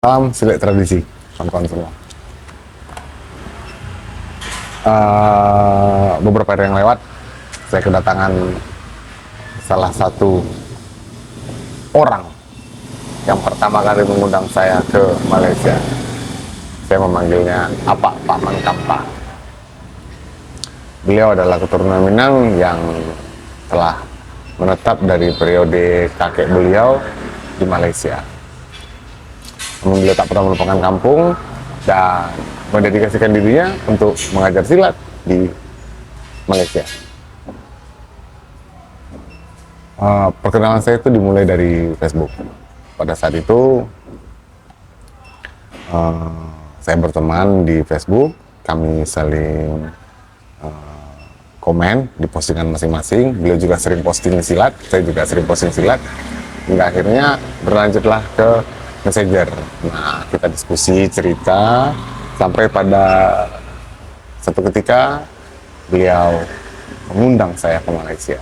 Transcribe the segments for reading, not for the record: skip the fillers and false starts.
Salam silet tradisi, kawan-kawan semua. Beberapa hari yang lewat, saya kedatangan salah satu orang yang pertama kali mengundang saya ke Malaysia. Saya memanggilnya Pak Man Kampa. Beliau adalah keturunan Minang yang telah menetap dari periode kakek beliau di Malaysia. Namun beliau tak pernah melupakan kampung dan mendedikasikan dirinya untuk mengajar silat di Malaysia. Perkenalan saya itu dimulai dari Facebook. Pada saat itu saya berteman di Facebook, kami saling komen di postingan masing-masing. Beliau juga sering posting silat, saya juga sering posting silat. Hingga akhirnya berlanjutlah ke Messenger. Nah, kita diskusi, cerita, sampai pada satu ketika beliau mengundang saya ke Malaysia.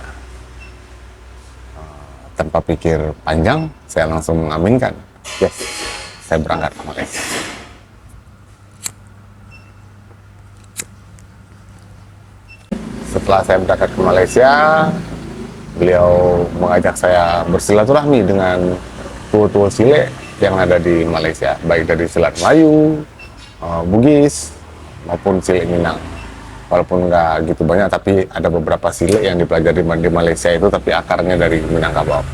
Tanpa pikir panjang, saya langsung mengaminkan. Yes, saya berangkat ke Malaysia. Setelah saya berangkat ke Malaysia, beliau mengajak saya bersilaturahmi dengan tua-tua silet yang ada di Malaysia, baik dari silat Melayu, Bugis, maupun silet Minang. Walaupun nggak gitu banyak, tapi ada beberapa silet yang dipelajari di Malaysia itu, tapi akarnya dari Minangkabau.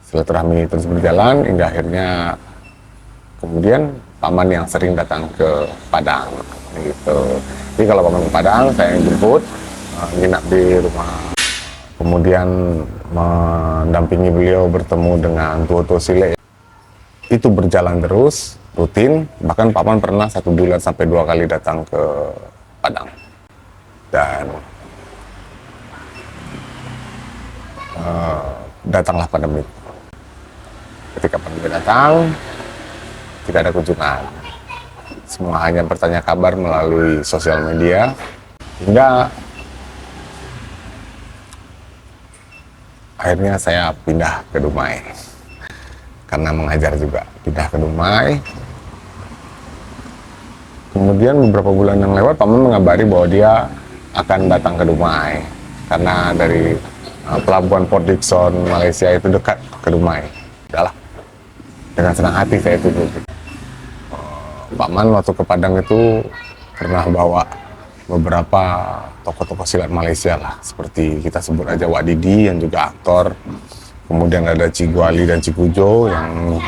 Silaturahmi terus berjalan hingga akhirnya kemudian paman yang sering datang ke Padang, gitu. Jadi kalau paman ke Padang, saya yang jemput, nginap di rumah. Kemudian mendampingi beliau bertemu dengan tua-tua silet. Itu berjalan terus, rutin. Bahkan paman pernah 1 bulan sampai 2 kali datang ke Padang. Dan datanglah pandemi. Ketika pandemi datang, tidak ada kunjungan. Semua hanya bertanya kabar melalui sosial media. Hingga akhirnya saya pindah ke Dumai. Karena mengajar juga, pindah ke Dumai. Kemudian beberapa bulan yang lewat, paman mengabari bahwa dia akan datang ke Dumai. Karena dari pelabuhan Port Dickson, Malaysia itu dekat ke Dumai. Udahlah, dengan senang hati saya tutup. Paman waktu ke Padang itu pernah bawa beberapa tokoh-tokoh silat Malaysia lah, seperti kita sebut aja Wak Didi yang juga aktor, kemudian ada Cigu Ali dan Cigu Jo yang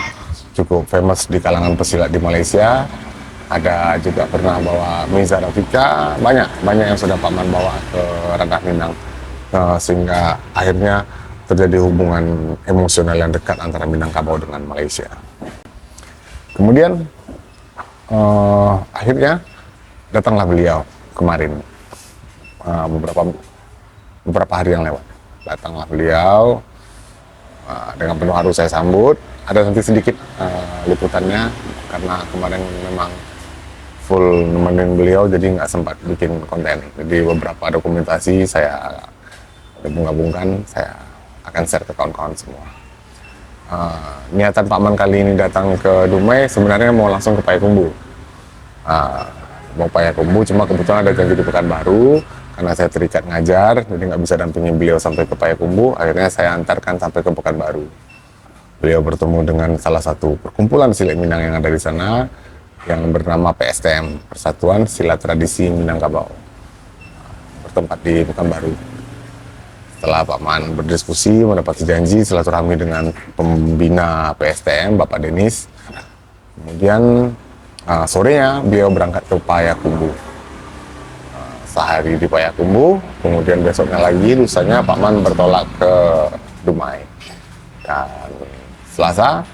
cukup famous di kalangan pesilat di Malaysia, ada juga pernah bawa Miza Rafika, banyak yang sudah paman bawa ke ranah Minang, sehingga akhirnya terjadi hubungan emosional yang dekat antara Minangkabau dengan Malaysia. Kemudian akhirnya datanglah beliau kemarin, beberapa hari yang lewat. Datanglah beliau, dengan penuh haru saya sambut. Ada nanti sedikit liputannya karena kemarin memang full nemenin beliau, jadi nggak sempat bikin konten. Jadi beberapa dokumentasi saya gabung-gabungkan, saya akan share ke kawan-kawan semua. Niatan paman kali ini datang ke Dumai sebenarnya mau langsung ke Payakumbuh. Mau Payakumbuh, cuma kebetulan ada janji di Pekanbaru karena saya terikat ngajar, jadi nggak bisa dampingi beliau sampai ke Payakumbuh. Akhirnya saya antarkan sampai ke Pekanbaru. Beliau bertemu dengan salah satu perkumpulan silat Minang yang ada di sana yang bernama PSTM, Persatuan Silat Tradisi Minangkabau, bertempat di Pekanbaru. Setelah paman berdiskusi, mendapat janji silaturahmi dengan pembina PSTM, Bapak Denis. Kemudian sorenya beliau berangkat ke Payakumbuh. Sehari di Payakumbuh, kemudian besoknya lagi, lusanya paman bertolak ke Dumai. Dan Selasa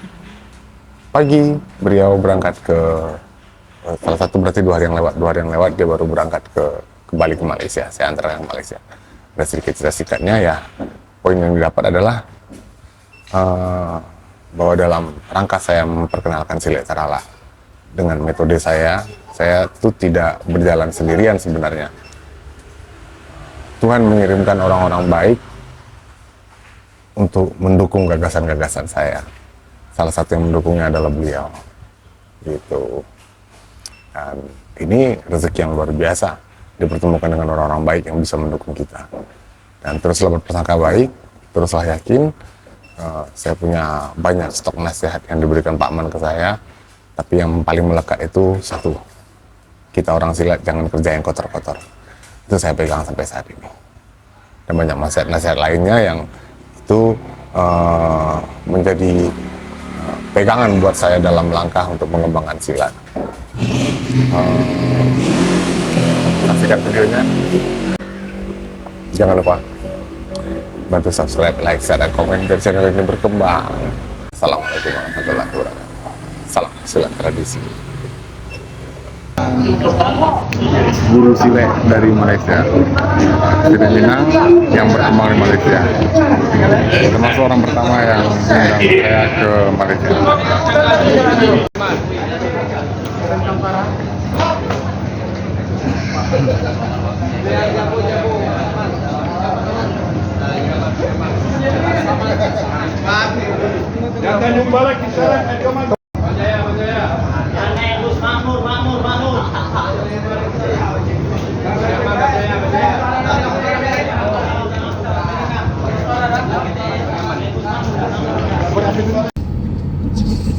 pagi beliau berangkat ke salah satu, berarti 2 hari yang lewat dia baru berangkat kembali ke Malaysia. Saya antarkan ke Malaysia. Ada sedikit cerita singkatnya ya, poin yang didapat adalah bahwa dalam rangka saya memperkenalkan silat Tarala dengan metode saya itu tidak berjalan sendirian sebenarnya. Tuhan mengirimkan orang-orang baik untuk mendukung gagasan-gagasan saya. salah satu yang mendukungnya adalah beliau gitu. Dan ini rezeki yang luar biasa, dipertemukan dengan orang-orang baik yang bisa mendukung kita. Dan teruslah berprasangka baik, teruslah yakin. Saya punya banyak stok nasihat yang diberikan Pak Man ke saya, tapi yang paling melekat itu satu, kita orang silat jangan kerja yang kotor-kotor. Itu saya pegang sampai saat ini. Dan banyak nasihat-nasihat lainnya yang itu menjadi pegangan buat saya dalam langkah untuk mengembangkan silat. Saksikan videonya. Jangan lupa bantu subscribe, like, share, dan komen biar channel ini berkembang. Assalamualaikum warahmatullahi wabarakatuh. Salam silat tradisi. Guru silat dari Malaysia, Silat Minang yang berkembang di Malaysia, termasuk orang pertama yang mengundang saya ke Malaysia. Jangan jumpa lagi sekarang.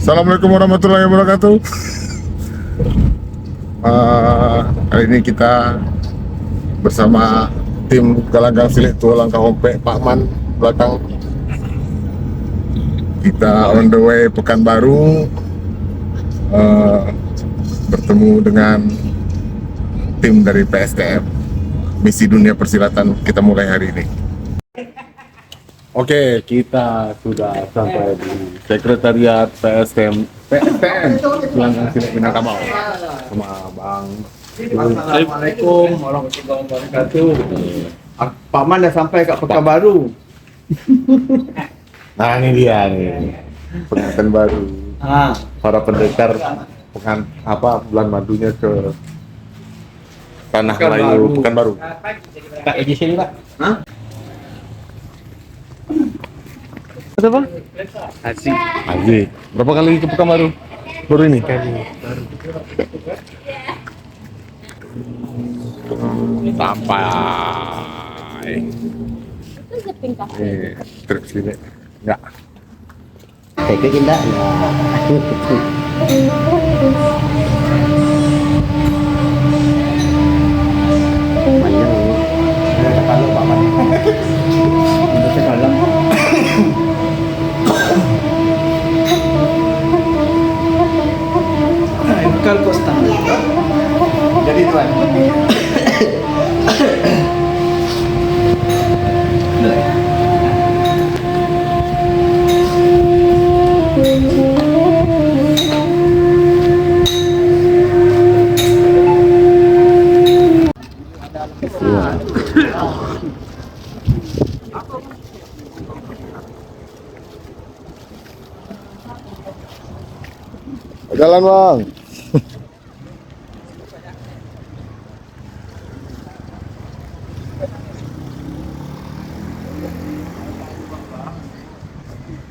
Assalamualaikum warahmatullahi wabarakatuh. Kali ini kita bersama tim Galanggang Silat Tua Langkah Hompe, Pak Man belakang. Kita on the way Pekanbaru, bertemu dengan tim dari PSTF. Misi Dunia Persilatan kita mulai hari ini. Oke, kita sudah sampai di Sekretariat PSTM Gelanggang Silat Minangkabau sama Bang. Assalamualaikum warahmatullahi wabarakatuh. Pak Man dah sampai kat Pekanbaru. Nah ini dia nih pengantin baru, para pendekar bulan madunya ke Tanah Melayu Pekanbaru. Pak di sini Pak. Apa? Haji. Berapa kali ke Pekanbaru? Baru ini? Sampai. Trip sini. Enggak. Kayak indah ya. Panjang ini. Ada kalau Pak Man. Untuk sekolah. Kalau Costa. Jadi tuan. Jalan Bang.